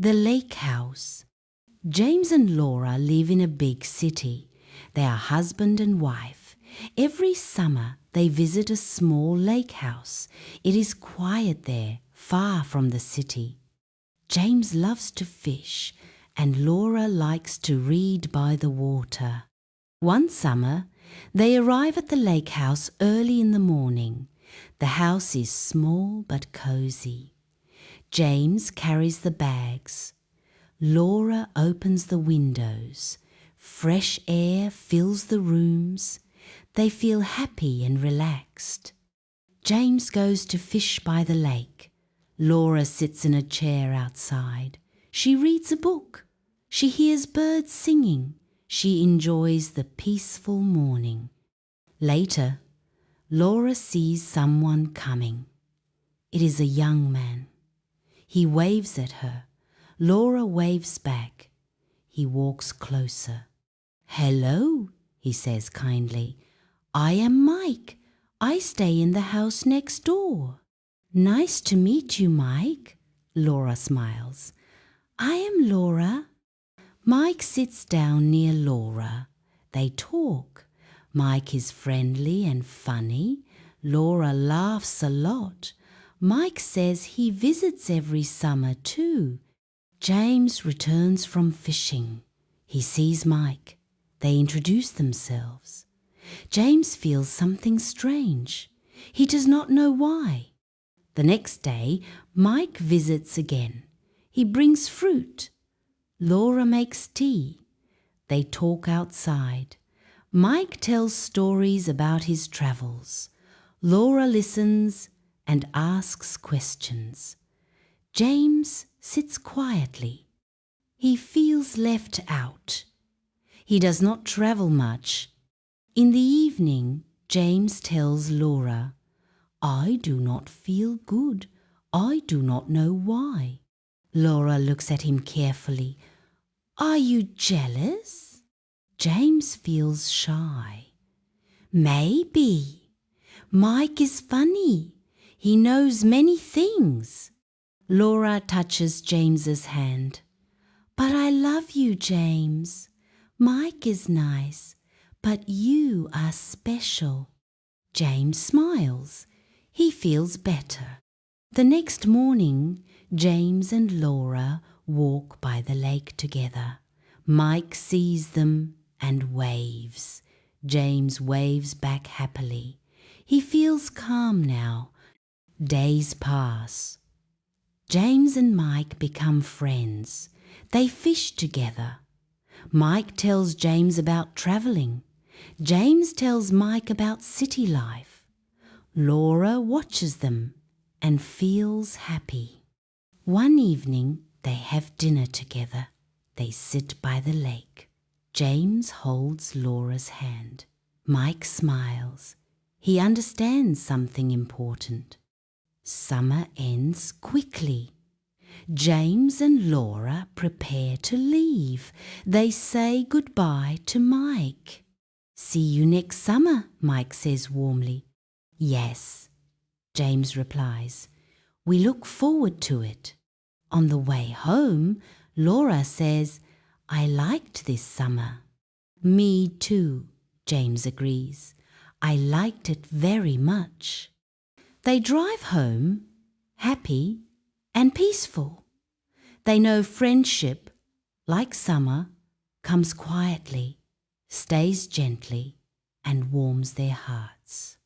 The Lake House. James and Laura live in a big city. They are husband and wife. Every summer they visit a small lake house. It is quiet there, far from the city. James loves to fish and Laura likes to read by the water. One summer, they arrive at the lake house early in the morning. The house is small but cozy. James carries the bags. Laura opens the windows. Fresh air fills the rooms. They feel happy and relaxed. James goes to fish by the lake. Laura sits in a chair outside. She reads a book. She hears birds singing. She enjoys the peaceful morning. Later, Laura sees someone coming. It is a young man. He waves at her. Laura waves back. He walks closer. "Hello," he says kindly. "I am Mike. I stay in the house next door." "Nice to meet you, Mike," Laura smiles. "I am Laura." Mike sits down near Laura. They talk. Mike is friendly and funny. Laura laughs a lot. Mike says he visits every summer too. James returns from fishing. He sees Mike. They introduce themselves. James feels something strange. He does not know why. The next day, Mike visits again. He brings fruit. Laura makes tea. They talk outside. Mike tells stories about his travels. Laura listens and asks questions. James sits quietly. He feels left out. He does not travel much. In the evening, James tells Laura, "I do not feel good. I do not know why." Laura looks at him carefully. "Are you jealous?" James feels shy. "Maybe. Mike is funny. He knows many things." Laura touches James's hand. "But I love you, James. Mike is nice, but you are special." James smiles. He feels better. The next morning, James and Laura walk by the lake together. Mike sees them and waves. James waves back happily. He feels calm now. Days pass. James and Mike become friends. They fish together. Mike tells James about travelling. James tells Mike about city life. Laura watches them and feels happy. One evening, they have dinner together. They sit by the lake. James holds Laura's hand. Mike smiles. He understands something important. Summer ends quickly. James and Laura prepare to leave. They say goodbye to Mike. "See you next summer," Mike says warmly. "Yes," James replies. "We look forward to it." On the way home, Laura says, "I liked this summer." "Me too," James agrees. "I liked it very much." They drive home, happy and peaceful. They know friendship, like summer, comes quietly, stays gently, and warms their hearts.